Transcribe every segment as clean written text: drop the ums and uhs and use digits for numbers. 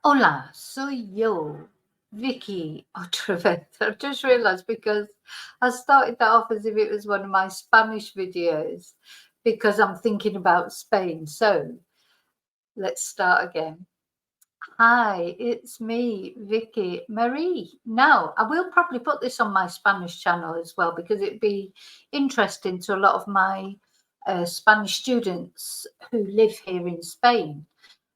Hola, soy yo, Vicky, otra vez. I've just realised because I started that off as if it was one of my Spanish videos because I'm thinking about Spain. So let's start again. Hi, it's me, Vicky Marie. Now, I will probably put this on my Spanish channel as well because it'd be interesting to a lot of my Spanish students who live here in Spain.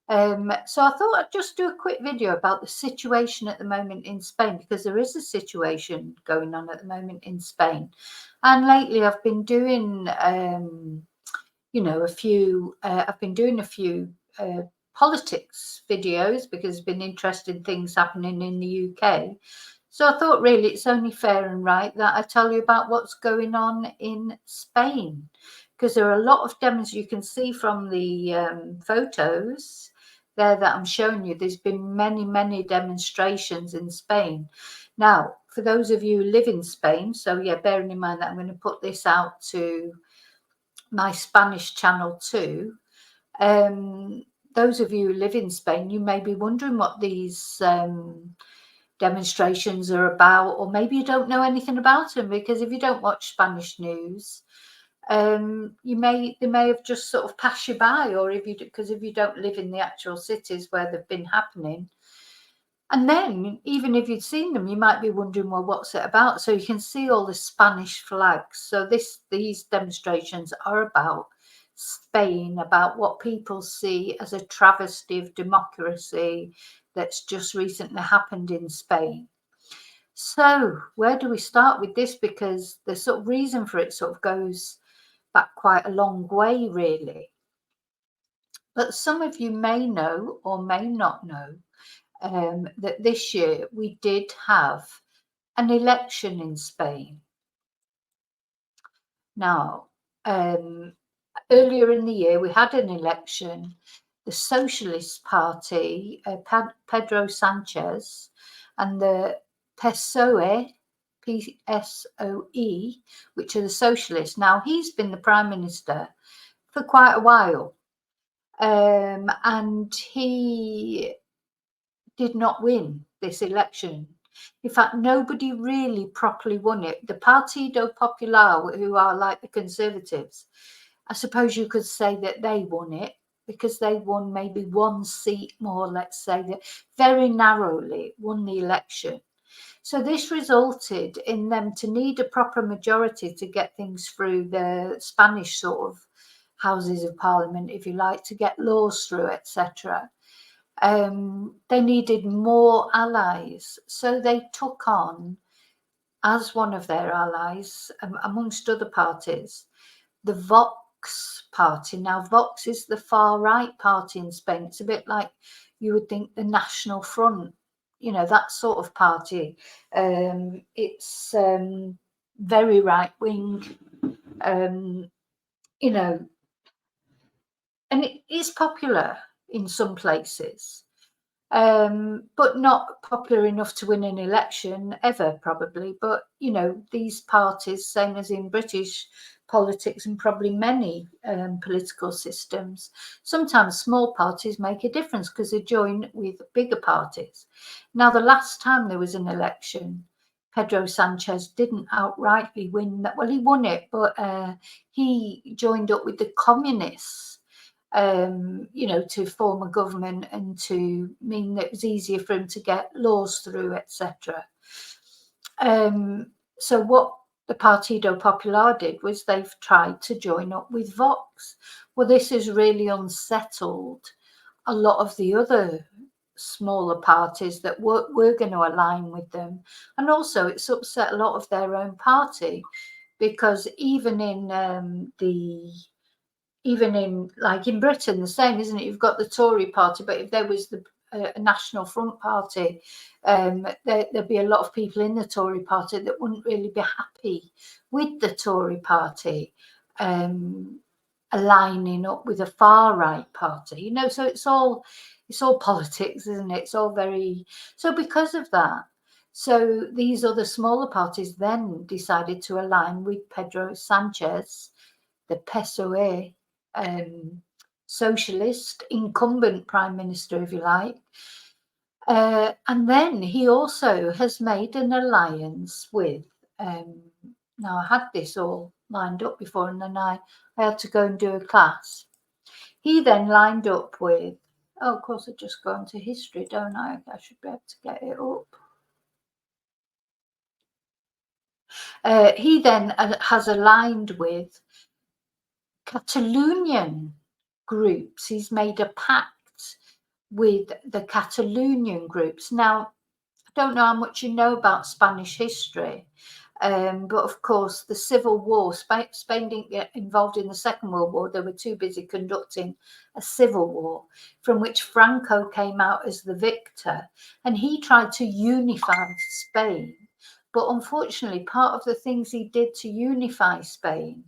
So I thought I'd just do a quick video about the situation at the moment in Spain, because there is a situation going on at the moment in Spain. And lately I've been doing, I've been doing a few politics videos because there's been interesting things happening in the UK. So I thought really it's only fair and right that I tell you about what's going on in Spain, because there are a lot of demos you can see from the photos there that I'm showing you. There's been many demonstrations in Spain. Now, for those of you who live in Spain, so yeah, bearing in mind that I'm going to put this out to my Spanish channel too. Those of you who live in Spain, you may be wondering what these demonstrations are about, or maybe you don't know anything about them, because if you don't watch Spanish news, they may have just sort of passed you by, or if you don't live in the actual cities where they've been happening. And then even if you'd seen them, you might be wondering, well, what's it about? So you can see all the Spanish flags. So these demonstrations are about Spain, about what people see as a travesty of democracy that's just recently happened in Spain. So where do we start with this? Because the sort of reason for it sort of goes back quite a long way, really. But some of you may know or may not know that this year we did have an election in Spain. Now, earlier in the year, we had an election. The Socialist Party, Pedro Sanchez, and the PSOE, PSOE, which are the socialists. Now, he's been the Prime Minister for quite a while, and he did not win this election. In fact, nobody really properly won it. The Partido Popular, who are like the Conservatives, I suppose you could say that they won it because they won maybe one seat more, let's say, that very narrowly won the election. So this resulted in them to need a proper majority to get things through the Spanish sort of Houses of Parliament, if you like, to get laws through, etc. They needed more allies. So they took on, as one of their allies, amongst other parties, the Vox party. Now, Vox is the far right party in Spain. It's a bit like you would think the National Front, that sort of party. It's very right wing, you know, and it is popular in some places. But not popular enough to win an election ever, probably. But, these parties, same as in British politics and probably many political systems, sometimes small parties make a difference because they join with bigger parties. Now, the last time there was an election, Pedro Sanchez didn't outrightly win that. Well, he won it, but he joined up with the communists, to form a government and to mean that it was easier for him to get laws through, etc. So what the Partido Popular did was they've tried to join up with Vox. Well, this has really unsettled a lot of the other smaller parties that were going to align with them. And also it's upset a lot of their own party, because even in like in Britain, the same, isn't it? You've got the Tory party, but if there was the National Front party, there'd be a lot of people in the Tory party that wouldn't really be happy with the Tory party aligning up with a far right party. So it's all politics, isn't it? It's all very, so because of that. So these other smaller parties then decided to align with Pedro Sanchez, the PSOE, socialist incumbent prime minister, if you like. And then he also has made an alliance with, now I had this all lined up before, and then I had to go and do a class. He then lined up with, oh, of course, I just go into history, don't I? I should be able to get it up. He then has aligned with Catalonian groups. He's made a pact with the Catalonian groups. Now, I don't know how much you know about Spanish history, but of course, the Civil War, Spain didn't get involved in the Second World War. They were too busy conducting a civil war from which Franco came out as the victor, and he tried to unify Spain. But unfortunately, part of the things he did to unify Spain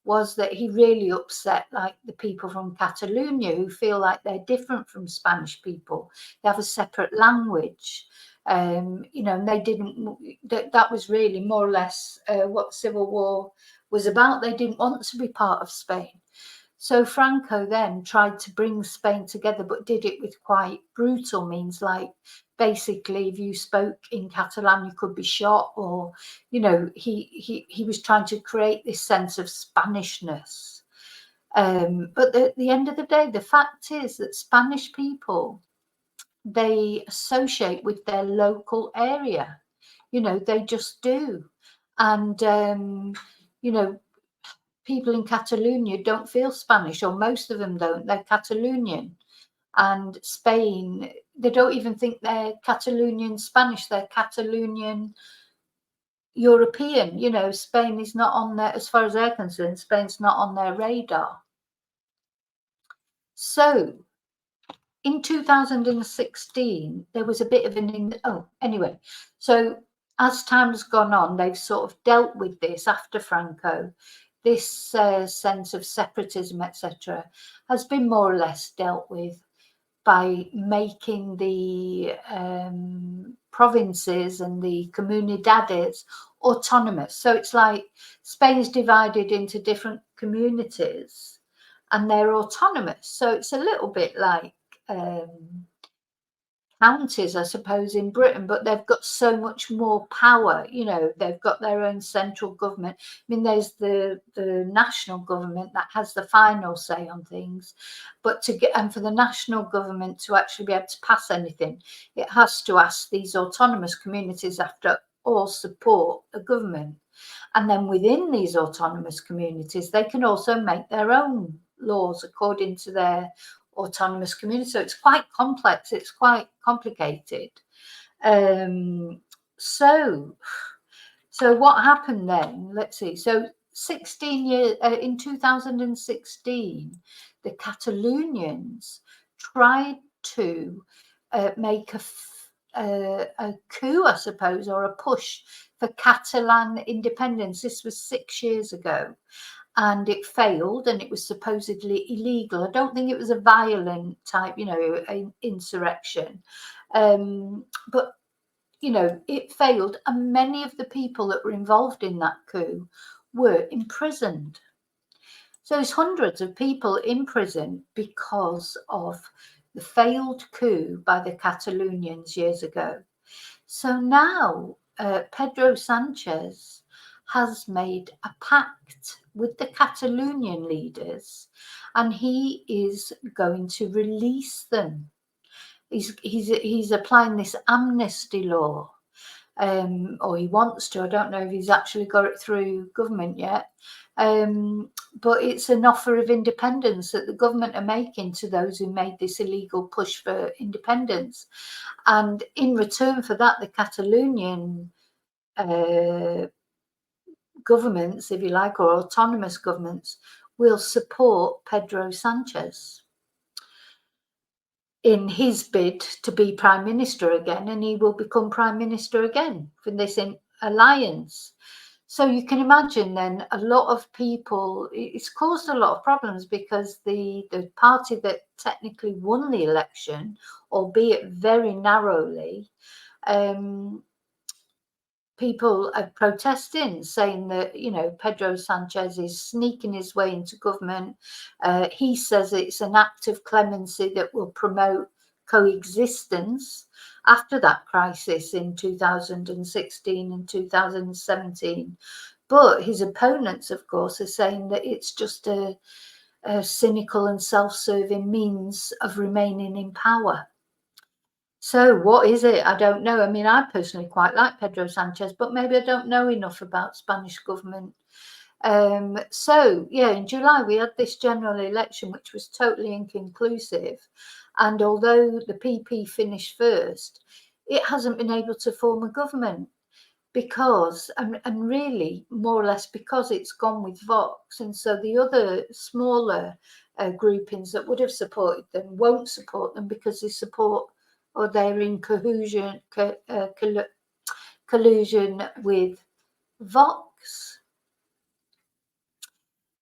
was that he really upset like the people from Catalonia, who feel like they're different from Spanish people. They have a separate language. You know, and they didn't, that was really more or less what the Civil War was about. They didn't want to be part of Spain. So Franco then tried to bring Spain together, but did it with quite brutal means, like basically if you spoke in Catalan, you could be shot, or, you know, he was trying to create this sense of Spanishness. But at the end of the day, the fact is that Spanish people, they associate with their local area, you know, they just do. And, you know, people in Catalonia don't feel Spanish, or most of them don't, they're Catalonian. And Spain, they don't even think they're Catalonian Spanish, they're Catalonian European. You know, Spain is not on their, as far as they're concerned, Spain's not on their radar. So in 2016, there was a bit of anyway, so as time has gone on, they've sort of dealt with this after Franco. This sense of separatism, etc., has been more or less dealt with by making the provinces and the comunidades autonomous. So it's like Spain's divided into different communities and they're autonomous. So it's a little bit like counties, I suppose, in Britain, but they've got so much more power. You know, they've got their own central government. I mean, there's the national government that has the final say on things, but for the national government to actually be able to pass anything, it has to ask these autonomous communities after all support the government. And then within these autonomous communities, they can also make their own laws according to their autonomous community. So it's quite complex, it's quite complicated. So what happened then? Let's see. So 16 years in 2016, the Catalonians tried to make a coup, I suppose, or a push for Catalan independence. This was 6 years ago. And it failed, and it was supposedly illegal. I don't think it was a violent type, you know, insurrection. But, you know, it failed. And many of the people that were involved in that coup were imprisoned. So there's hundreds of people in prison because of the failed coup by the Catalonians years ago. So now Pedro Sanchez has made a pact with the Catalonian leaders, and he is going to release them. He's applying this amnesty law, or he wants to. I don't know if he's actually got it through government yet, but it's an offer of independence that the government are making to those who made this illegal push for independence. And in return for that, the Catalonian governments, if you like, or autonomous governments, will support Pedro Sanchez in his bid to be prime minister again, and he will become prime minister again from this alliance. So you can imagine then a lot of people, it's caused a lot of problems because the party that technically won the election, albeit very narrowly, people are protesting, saying that, you know, Pedro Sanchez is sneaking his way into government. He says it's an act of clemency that will promote coexistence after that crisis in 2016 and 2017. But his opponents, of course, are saying that it's just a cynical and self-serving means of remaining in power. So what is it? I don't know. I mean, I personally quite like Pedro Sanchez, but maybe I don't know enough about Spanish government. So, yeah, in July, we had this general election, which was totally inconclusive. And although the PP finished first, it hasn't been able to form a government because, and really more or less because it's gone with Vox. And so the other smaller groupings that would have supported them won't support them because they support, or they're in collusion with Vox.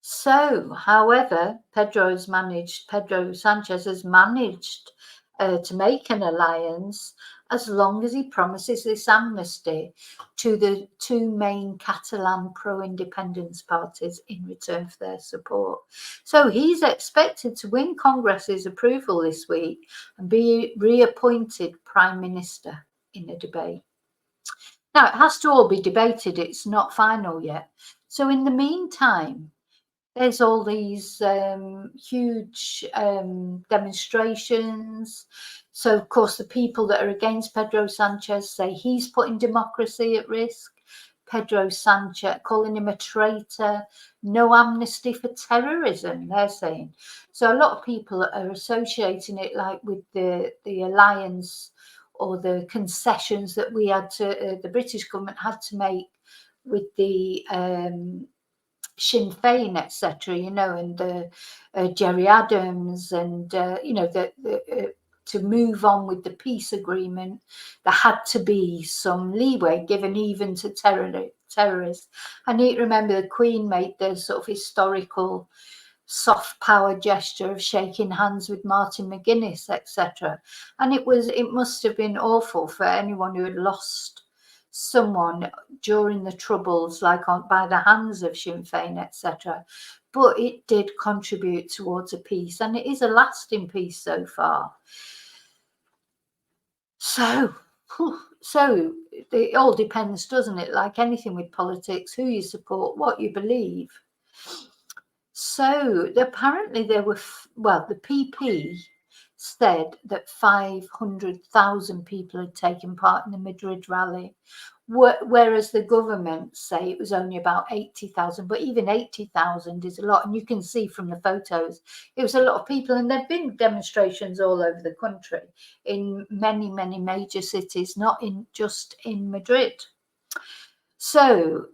So, however, Pedro Sanchez has managed to make an alliance as long as he promises this amnesty to the two main Catalan pro-independence parties in return for their support. So he's expected to win Congress's approval this week and be reappointed Prime Minister in a debate. Now, it has to all be debated. It's not final yet. So in the meantime, there's all these huge demonstrations. So, of course, the people that are against Pedro Sanchez say he's putting democracy at risk. Pedro Sanchez, calling him a traitor, no amnesty for terrorism, they're saying. So a lot of people are associating it like with the alliance or the concessions that we had to, the British government had to make with the Sinn Féin, etc., you know, and Jerry Adams, and you know, to move on with the peace agreement, there had to be some leeway given even to terrorists. I need to remember the Queen made the sort of historical soft power gesture of shaking hands with Martin McGuinness, etc. And it must have been awful for anyone who had lost someone during the Troubles, like by the hands of Sinn Féin, etc. But it did contribute towards a peace, and it is a lasting peace so far. So it all depends, doesn't it? Like anything with politics, who you support, what you believe. So apparently there were, the PP said that 500,000 people had taken part in the Madrid rally, whereas the government say it was only about 80,000, but even 80,000 is a lot. And you can see from the photos, it was a lot of people. And there've been demonstrations all over the country in many, many major cities, not just in Madrid. So,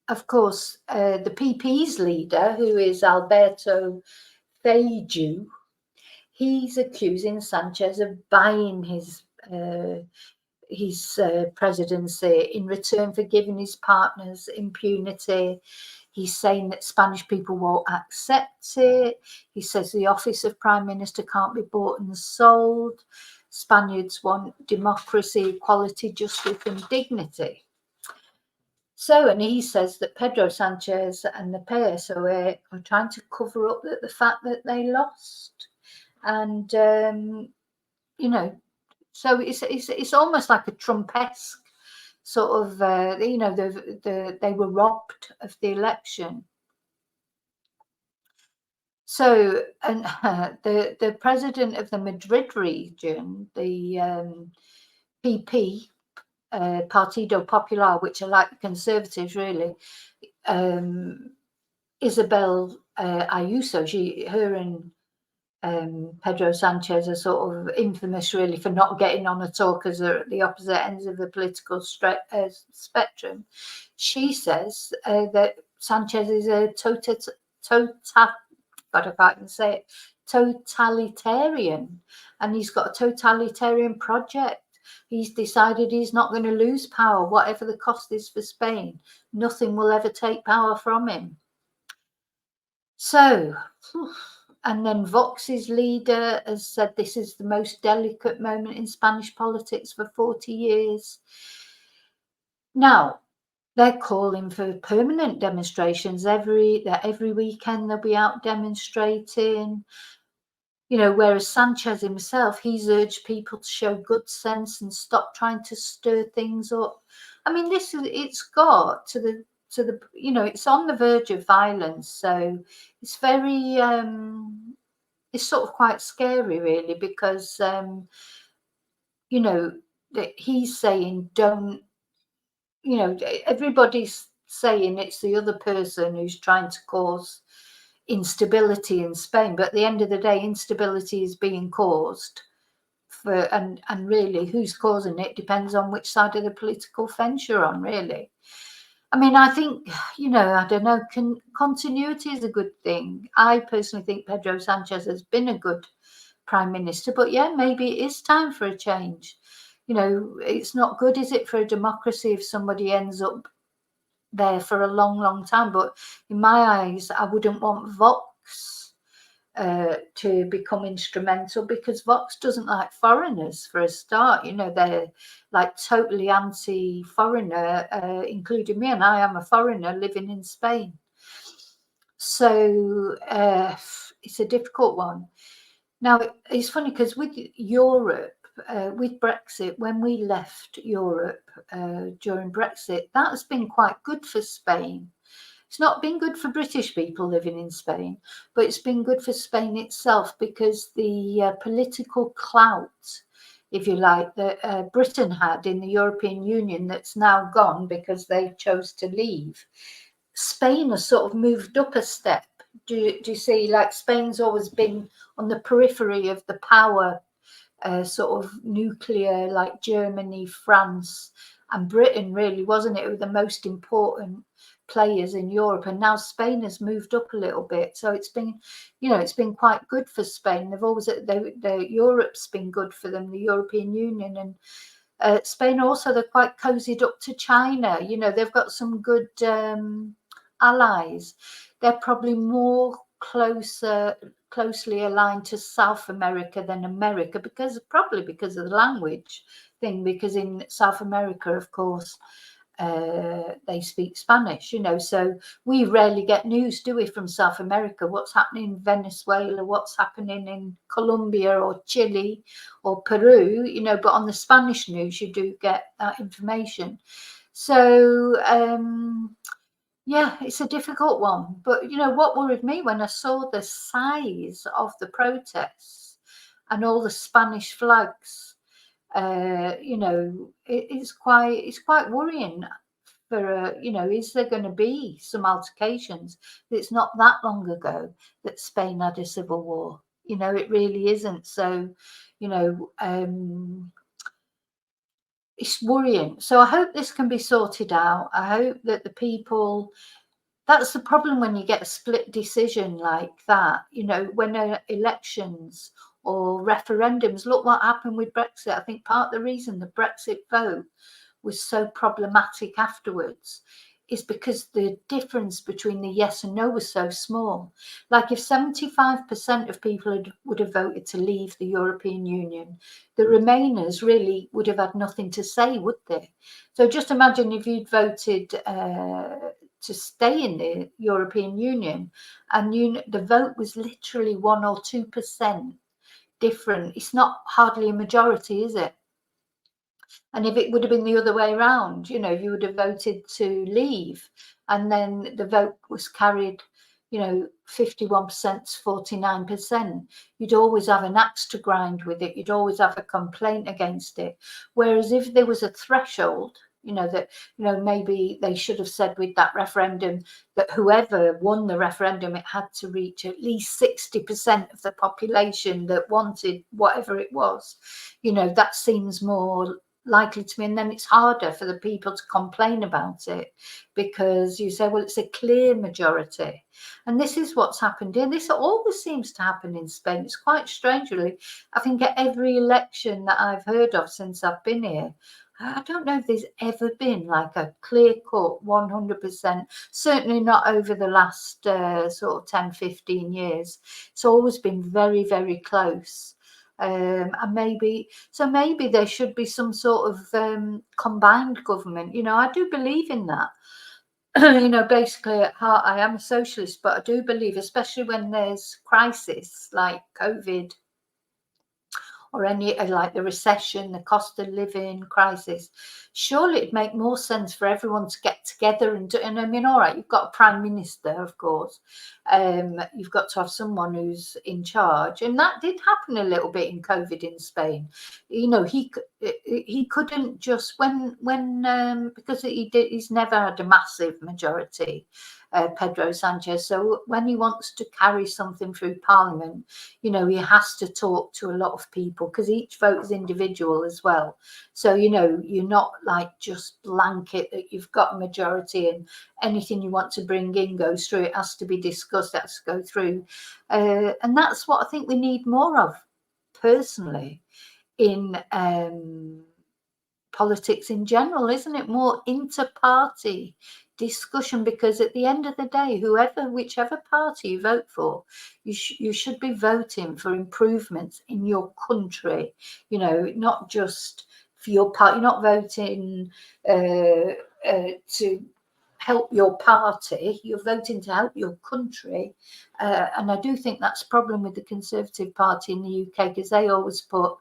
of course, the PP's leader, who is Alberto Feiju, he's accusing Sanchez of buying his presidency in return for giving his partners impunity. He's saying that Spanish people won't accept it. He says the office of Prime Minister can't be bought and sold. Spaniards want democracy, equality, justice and dignity. So, and he says that Pedro Sanchez and the PSOE are trying to cover up the fact that they lost. And, you know, so it's almost like a Trump-esque sort of, you know, they were robbed of the election. So, and the president of the Madrid region, the PP, Partido Popular, which are like the Conservatives, really, Isabel Ayuso, her and Pedro Sanchez are sort of infamous, really, for not getting on at all because they're at the opposite ends of the political spectrum. She says that Sanchez is a totalitarian, and he's got a totalitarian project. He's decided he's not going to lose power, whatever the cost is for Spain. Nothing will ever take power from him. So, and then Vox's leader has said this is the most delicate moment in Spanish politics for 40 years. Now, they're calling for permanent demonstrations every weekend. They'll be out demonstrating. You know, whereas Sanchez himself, he's urged people to show good sense and stop trying to stir things up. I mean, it's got to the you know, it's on the verge of violence, so it's very it's sort of quite scary, really, because you know, that he's saying don't, you know, everybody's saying it's the other person who's trying to cause instability in Spain, but at the end of the day, instability is being caused for, and really who's causing it depends on which side of the political fence you're on, really. I mean, I think, you know, I don't know, continuity is a good thing. I personally think Pedro Sanchez has been a good prime minister, but yeah, maybe it is time for a change. You know, it's not good, is it, for a democracy if somebody ends up there for a long, long time? But in my eyes, I wouldn't want Vox to become instrumental, because Vox doesn't like foreigners, for a start. You know, they're like totally anti-foreigner, including me, and I am a foreigner living in Spain. So it's a difficult one. Now, it's funny because with Europe, with Brexit, when we left Europe during Brexit, that has been quite good for Spain. It's not been good for British people living in Spain, but it's been good for Spain itself, because the political clout, if you like, that Britain had in the European Union, that's now gone because they chose to leave. Spain has sort of moved up a step. Do you see, like, Spain's always been on the periphery of the power, sort of nuclear, like Germany, France, and Britain, really, wasn't it? Were the most important players in Europe, and now Spain has moved up a little bit. So it's been, you know, it's been quite good for Spain. They've always, Europe's been good for them, the European Union, and Spain also, they're quite cozied up to China. You know, they've got some good allies. They're probably more closely aligned to South America than America, because of the language thing, because in South America, of course, they speak Spanish, you know, so we rarely get news, do we, from South America? What's happening in Venezuela, what's happening in Colombia or Chile or Peru, you know, but on the Spanish news you do get that information. So yeah, it's a difficult one. But, you know, what worried me when I saw the size of the protests and all the Spanish flags, you know, it's quite worrying for, you know, is there going to be some altercations? It's not that long ago that Spain had a civil war. You know, it really isn't. So, you know, it's worrying. So I hope this can be sorted out. I hope that the people, that's the problem when you get a split decision like that, you know, when elections or referendums, look what happened with Brexit. I think part of the reason the Brexit vote was so problematic afterwards is because the difference between the yes and no was so small. Like, if 75% of people would have voted to leave the European Union, the remainers really would have had nothing to say, would they? So just imagine if you'd voted to stay in the European Union, and the vote was literally 1 or 2% different. It's not hardly a majority, is it? And if it would have been the other way around, you know, you would have voted to leave, and then the vote was carried, you know, 51% to 49%. You'd always have an axe to grind with it. You'd always have a complaint against it. Whereas if there was a threshold, you know, that, you know, maybe they should have said with that referendum that whoever won the referendum, it had to reach at least 60% of the population that wanted whatever it was. You know, that seems more likely to me, and then it's harder for the people to complain about it, because you say, well, it's a clear majority. And this is what's happened here. This always seems to happen in Spain. It's quite strange, really. I think at every election that I've heard of since I've been here, I don't know if there's ever been like a clear-cut 100%, certainly not over the last sort of 10, 15 years. It's always been very, very close. And maybe there should be some sort of combined government. You know, I do believe in that. you know, basically at heart, I am a socialist, but I do believe, especially when there's crisis like COVID or any like the recession, the cost of living crisis, surely it'd make more sense for everyone to get together and do. And I mean, all right, you've got a prime minister, of course. You've got to have someone who's in charge, and that did happen a little bit in COVID in Spain. You know, he couldn't just when because he's never had a massive majority. Pedro Sanchez. So when he wants to carry something through Parliament, you know, he has to talk to a lot of people because each vote is individual as well. So, you know, you're not like just blanket that you've got a majority and anything you want to bring in goes through. It has to be discussed, it has to go through. And that's what I think we need more of, personally, in politics in general, isn't it? More inter-party discussion, because at the end of the day, whichever party you vote for, you should be voting for improvements in your country, you know, not just for your part. You're not voting to help your party, you're voting to help your country. And I do think that's a problem with the Conservative Party in the UK, because they always put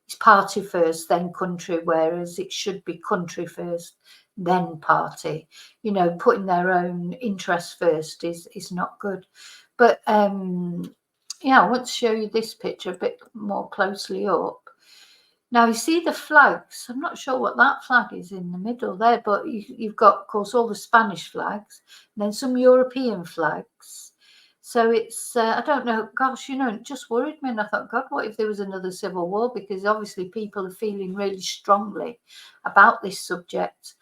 it's party first, then country, whereas it should be country first, then party. You know, putting their own interests first is not good. But yeah, I want to show you this picture a bit more closely up. Now, you see the flags. I'm not sure what that flag is in the middle there, but you've got, of course, all the Spanish flags, and then some European flags. So it's, I don't know, gosh, you know, it just worried me. And I thought, God, what if there was another civil war? Because obviously people are feeling really strongly about this subject.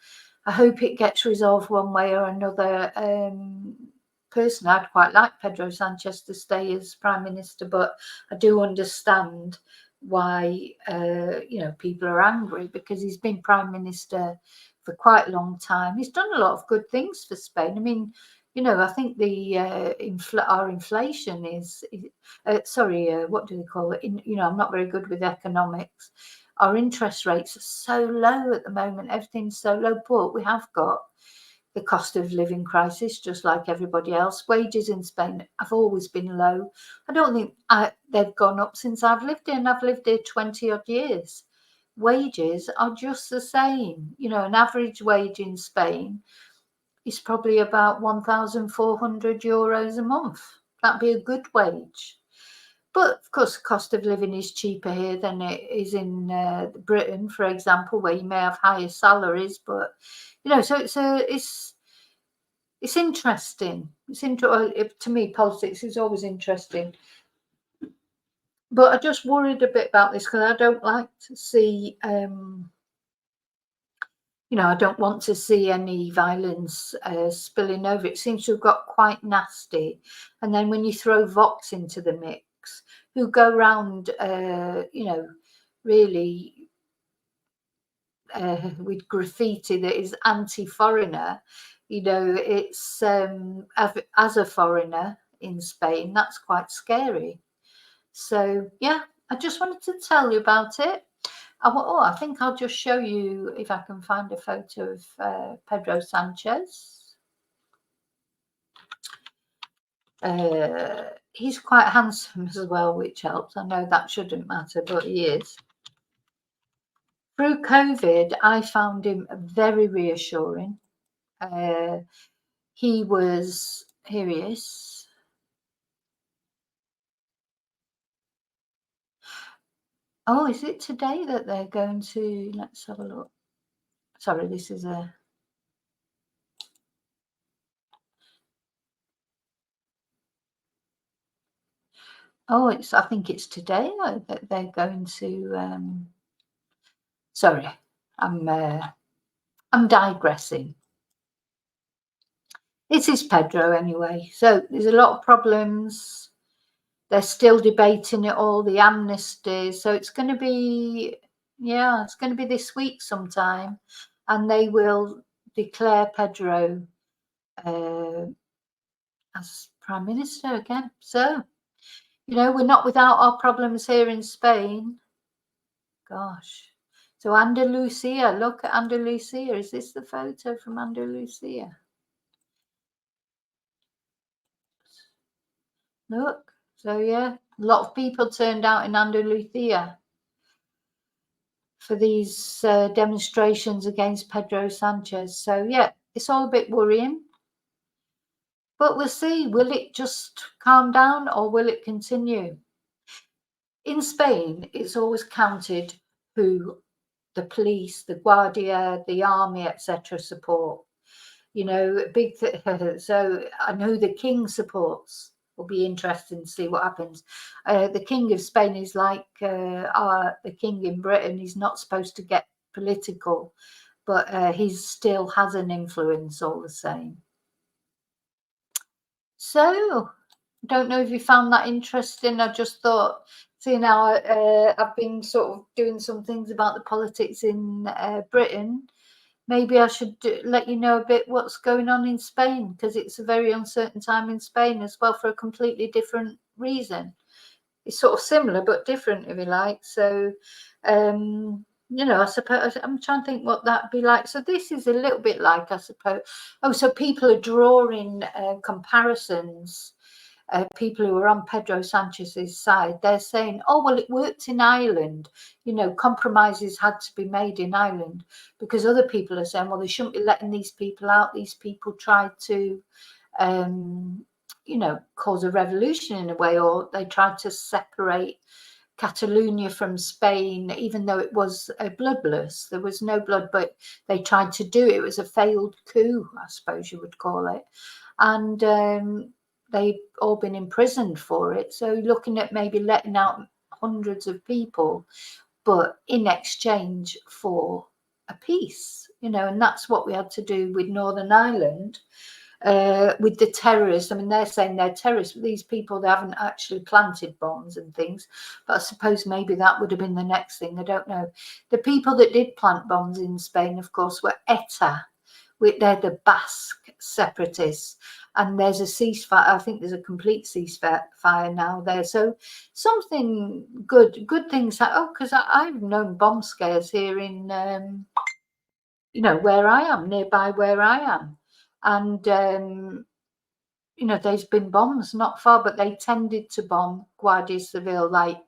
I hope it gets resolved one way or another. Personally, I'd quite like Pedro Sanchez to stay as Prime Minister, but I do understand why, you know, people are angry, because he's been Prime Minister for quite a long time. He's done a lot of good things for Spain. I mean, you know, I think the our inflation is, what do they call it? You know, I'm not very good with economics. Our interest rates are so low at the moment. Everything's so low, but we have got the cost of living crisis, just like everybody else. Wages in Spain have always been low. I don't think they've gone up since I've lived here, and I've lived here 20 odd years. Wages are just the same. You know, an average wage in Spain is probably about 1,400 euros a month. That'd be a good wage. But of course, the cost of living is cheaper here than it is in Britain, for example, where you may have higher salaries. But you know, so it's interesting. To me, politics is always interesting. But I just worried a bit about this, because I don't like to see. You know, I don't want to see any violence spilling over. It seems to have got quite nasty. And then when you throw Vox into the mix, who go round, you know, really with graffiti that is anti-foreigner, you know, it's as a foreigner in Spain, that's quite scary. So, yeah, I just wanted to tell you about it. I think I'll just show you if I can find a photo of Pedro Sanchez. He's quite handsome as well, which helps. I know that shouldn't matter, but he is. Through COVID, I found him very reassuring. Here he is. Oh, is it today that they're going to, let's have a look. Sorry, this is a, I think it's today that they're going to, sorry, I'm digressing. It is Pedro anyway. So there's a lot of problems. They're still debating it all, the amnesty. So it's going to be, yeah, it's going to be this week sometime. And they will declare Pedro as Prime Minister again. So, you know, we're not without our problems here in Spain. Gosh. So Andalusia, look at Andalusia. Is this the photo from Andalusia? Look. So yeah, a lot of people turned out in Andalusia for these demonstrations against Pedro Sanchez. So yeah, it's all a bit worrying. But we'll see. Will it just calm down or will it continue? In Spain, it's always counted who the police, the Guardia, the army, etc. support. You know, big. So I know the king supports. Will be interesting to see what happens. The king of Spain is like the king in Britain. He's not supposed to get political, but he still has an influence all the same. So, don't know if you found that interesting. I just thought, seeing how I've been sort of doing some things about the politics in Britain, maybe I should let you know a bit what's going on in Spain, because it's a very uncertain time in Spain as well, for a completely different reason. It's sort of similar but different, if you like. So, you know, I suppose I'm trying to think what that'd be like. So this is a little bit like, I suppose. Oh, so people are drawing comparisons. People who are on Pedro Sanchez's side, they're saying, oh, well, it worked in Ireland. You know, compromises had to be made in Ireland, because other people are saying, well, they shouldn't be letting these people out. These people tried to, you know, cause a revolution in a way, or they tried to separate Catalonia from Spain, even though it was bloodless. There was no blood, but they tried to do it. It was a failed coup, I suppose you would call it. And they've all been imprisoned for it. So looking at maybe letting out hundreds of people, but in exchange for a peace, you know, and that's what we had to do with Northern Ireland. With the terrorists, I mean, they're saying they're terrorists, but these people, they haven't actually planted bombs and things. But I suppose maybe that would have been the next thing. I don't know. The people that did plant bombs in Spain, of course, were ETA. They're the Basque separatists. And there's a ceasefire. I think there's a complete ceasefire now there. So something good things. Oh, because I've known bomb scares here in, you know, where I am, nearby where I am. And, you know, there's been bombs not far, but they tended to bomb Guardia Civil, like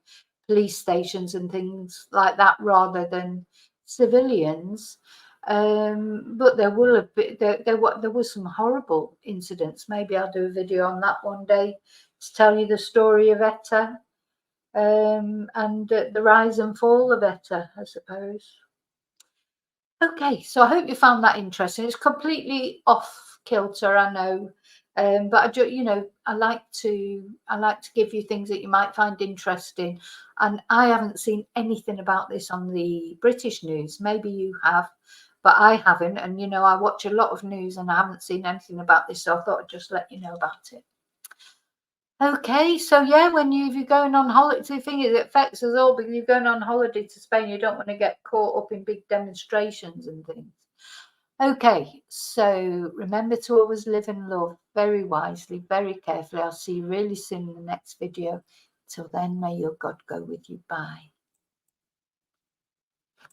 police stations and things like that, rather than civilians. But there will have been, there was some horrible incidents. Maybe I'll do a video on that one day to tell you the story of ETA, and the rise and fall of ETA, I suppose. Okay, so I hope you found that interesting. It's completely off kilter, I know, but I do, you know, I like to give you things that you might find interesting. And I haven't seen anything about this on the British news. Maybe you have, but I haven't. And you know, I watch a lot of news, and I haven't seen anything about this, so I thought I'd just let you know about it. Okay, so yeah, if you're going on holiday, the thing is, it affects us all, because you're going on holiday to Spain, you don't want to get caught up in big demonstrations and things. Okay, so remember to always live and love very wisely, very carefully. I'll see you really soon in the next video. Till then, may your God go with you. Bye.